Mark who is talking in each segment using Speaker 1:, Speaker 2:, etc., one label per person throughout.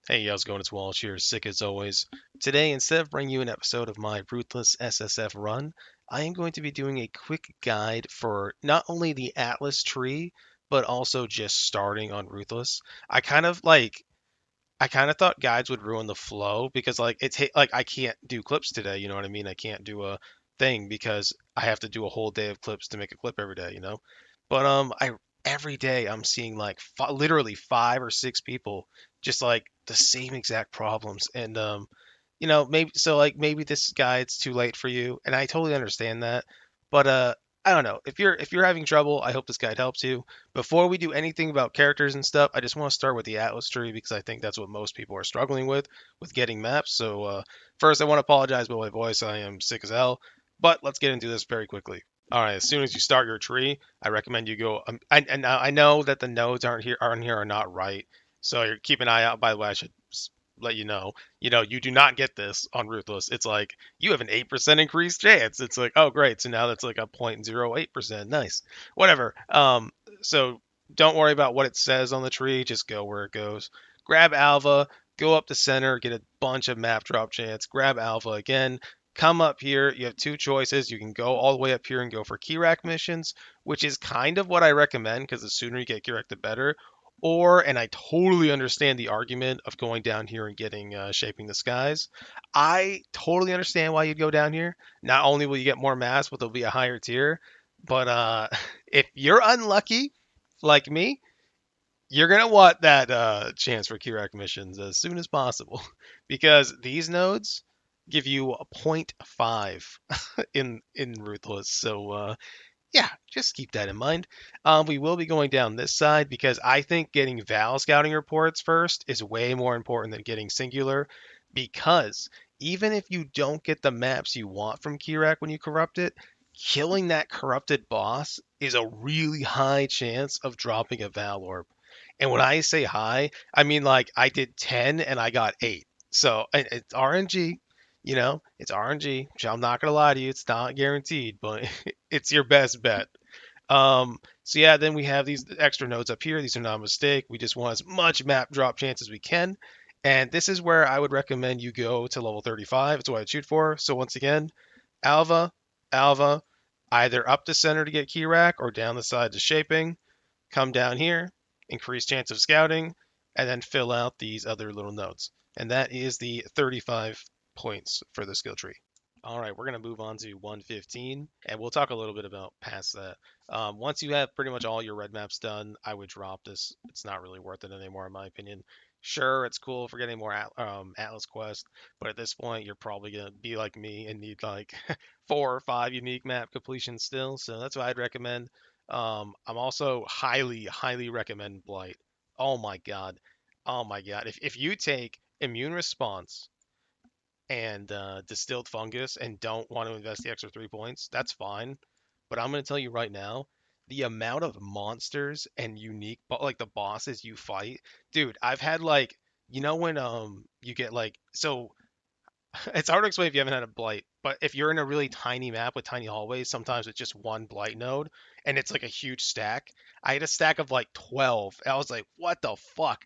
Speaker 1: Hey, how's it going? It's Walsh here, sick as always. Today, instead of bringing you an episode of my Ruthless SSF run, I am going to be doing a quick guide for not only the Atlas tree, but also just starting on Ruthless. I kind of like, I kind of thought guides would ruin the flow because like I can't do clips today, you know what I mean? I can't do a thing because I have to do a whole day of clips to make a clip every day, you know? But I every day I'm seeing like literally 5 or 6 people just like the same exact problems, and maybe so like maybe this guide's too late for you, and I totally understand that. But I don't know. If you're having trouble, I hope this guide helps you. Before we do anything about characters and stuff, I just want to start with the Atlas tree because I think that's what most people are struggling with getting maps. So first, I want to apologize about my voice. I am sick as hell. But let's get into this very quickly. All right, as soon as you start your tree, I recommend you go. And I know that the nodes aren't here are not right, so you keep an eye out. By the way, I should let you know. You do not get this on Ruthless. It's like you have an 8% increased chance. It's like, oh great, so now that's like a 0.08%. Nice, whatever. So don't worry about what it says on the tree. Just go where it goes. Grab Alva. Go up the center, get a bunch of map drop chance. Grab Alpha again, come up here. You have two choices. You can go all the way up here and go for key rack missions, which is kind of what I recommend because the sooner you get key rack, the better. Or, and I totally understand the argument of going down here and getting shaping the skies. I totally understand why you'd go down here. Not only will you get more mass, but there'll be a higher tier. But if you're unlucky, like me, you're gonna want that chance for key rack missions as soon as possible, because these nodes give you a point 0.5 in Ruthless. So yeah, just keep that in mind. We will be going down this side because I think getting Val scouting reports first is way more important than getting Singular, because even if you don't get the maps you want from Kirak when you corrupt it, killing that corrupted boss is a really high chance of dropping a Val orb. And when I say high, I mean like I did 10 and I got 8. So it's RNG, it's RNG. Which I'm not gonna lie to you, it's not guaranteed, but it's your best bet. So yeah, then we have these extra nodes up here. These are not a mistake. We just want as much map drop chance as we can. And this is where I would recommend you go to level 35. It's what I'd shoot for. So once again, Alva, Alva, either up the center to get key rack or down the side to shaping. Come down here, increase chance of scouting, and then fill out these other little nodes. And that is the 35 points for the skill tree. All right, we're going to move on to 115, and we'll talk a little bit about past that. Once you have pretty much all your red maps done, I would drop this. It's not really worth it anymore, in my opinion. Sure, it's cool for getting more Atlas Quest, but at this point, you're probably going to be like me and need like 4 or 5 unique map completions still. So that's what I'd recommend. I'm also highly recommend Blight. Oh my God. Oh my God. If you take immune response and distilled fungus and don't want to invest the extra 3 points, that's fine. But I'm going to tell you right now, the amount of monsters and unique, like the bosses you fight, dude. I've had like, when you get like, so it's hard to explain if you haven't had a blight, but if you're in a really tiny map with tiny hallways, sometimes it's just one blight node and it's like a huge stack. I had a stack of like 12. I was like, what the fuck?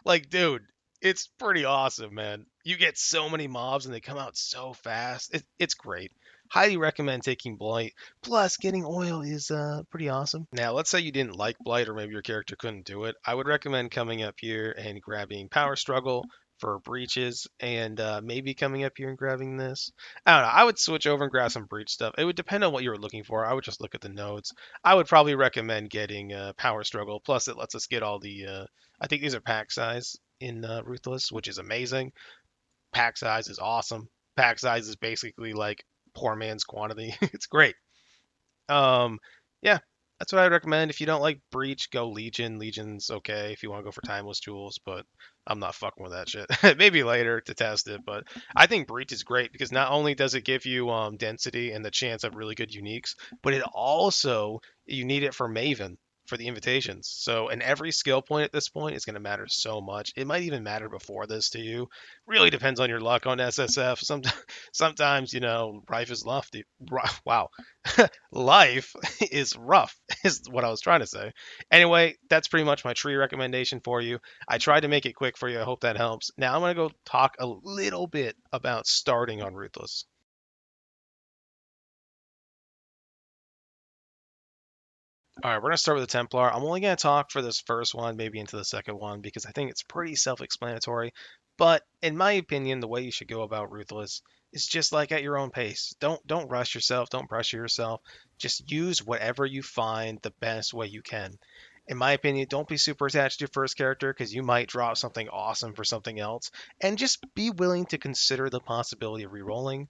Speaker 1: Like, dude, it's pretty awesome, man. You get so many mobs and they come out so fast. It's great. Highly recommend taking Blight. Plus, getting oil is pretty awesome. Now, let's say you didn't like Blight or maybe your character couldn't do it. I would recommend coming up here and grabbing Power Struggle for breaches, and maybe coming up here and grabbing this. I don't know. I would switch over and grab some breach stuff. It would depend on what you were looking for. I would just look at the nodes. I would probably recommend getting Power Struggle. Plus, it lets us get all the. I think these are pack size in Ruthless, which is amazing. Pack size is awesome. Pack size is basically like poor man's quantity. It's great. Um, yeah, that's what I'd recommend. If you don't like Breach, go Legion. Legion's okay if you want to go for timeless tools, but I'm not fucking with that shit. Maybe later to test it, but I think Breach is great because not only does it give you density and the chance of really good uniques, but it also you need it for Maven. for the invitations. So, and every skill point at this point is going to matter so much. It might even matter before this to you. Really depends on your luck on SSF. Sometimes, life is lofty. Wow, life is rough, is what I was trying to say. Anyway, that's pretty much my tree recommendation for you. I tried to make it quick for you. I hope that helps. Now I'm going to go talk a little bit about starting on Ruthless. All right, we're going to start with the Templar. I'm only going to talk for this first one, maybe into the second one, because I think it's pretty self explanatory. But in my opinion, the way you should go about Ruthless is just like at your own pace. Don't rush yourself, don't pressure yourself. Just use whatever you find the best way you can. In my opinion, don't be super attached to your first character because you might drop something awesome for something else. And just be willing to consider the possibility of rerolling.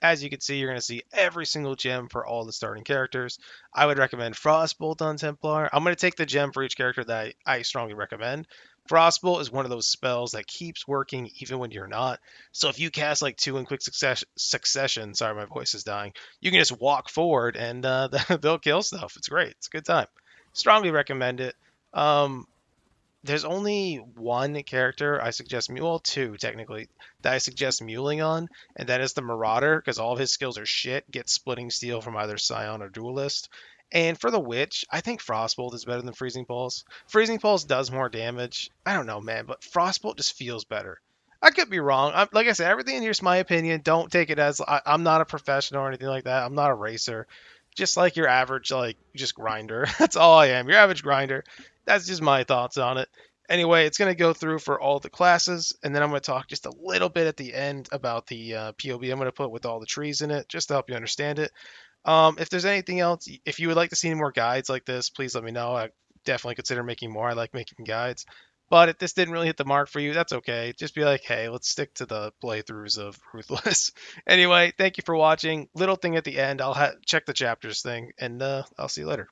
Speaker 1: As you can see, you're going to see every single gem for all the starting characters. I would recommend Frostbolt on Templar. I'm going to take the gem for each character that I strongly recommend. Frostbolt is one of those spells that keeps working even when you're not. So if you cast like two in quick succession, sorry, my voice is dying, you can just walk forward and they'll kill stuff. It's great. It's a good time. Strongly recommend it. Um, there's only one character I suggest mule, two technically, that I suggest muling on, and that is the Marauder, because all of his skills are shit, get splitting steel from either Scion or Duelist. And for the Witch, I think Frostbolt is better than Freezing Pulse. Freezing Pulse does more damage. I don't know, man, but Frostbolt just feels better. I could be wrong. Like I said, everything in here's my opinion. Don't take it as I'm not a professional or anything like that. I'm not a racer. Just like your average, like, just grinder. That's all I am. Your average grinder. That's just my thoughts on it. Anyway, it's going to go through for all the classes, and then I'm going to talk just a little bit at the end about the POB I'm going to put with all the trees in it, just to help you understand it. If there's anything else, if you would like to see any more guides like this, please let me know. I definitely consider making more. I like making guides. But if this didn't really hit the mark for you, that's okay. Just be like, hey, let's stick to the playthroughs of Ruthless. Anyway, thank you for watching. Little thing at the end, I'll check the chapters thing, and I'll see you later.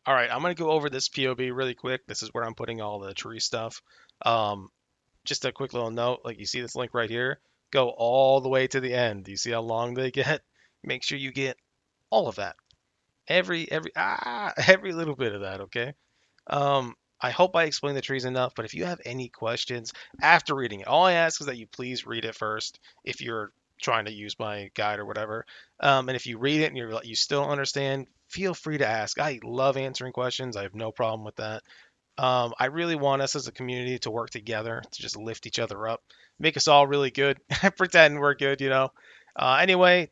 Speaker 1: All right, I'm gonna go over this POB really quick. This is where I'm putting all the tree stuff. Um, just a quick little note, like you see this link right here, go all the way to the end. Do you see how long they get? Make sure you get all of that. Every little bit of that, okay? I hope I explained the trees enough, but if you have any questions after reading it, all I ask is that you please read it first if you're trying to use my guide or whatever. And if you read it and you still don't understand, feel free to ask. I love answering questions. I have no problem with that. I really want us as a community to work together to just lift each other up, make us all really good, pretend we're good. Anyway,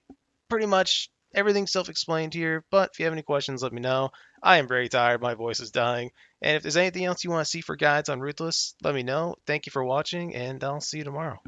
Speaker 1: pretty much everything's self-explained here, but if you have any questions, let me know. I am very tired. My voice is dying. And if there's anything else you want to see for guides on Ruthless, let me know. Thank you for watching, and I'll see you tomorrow.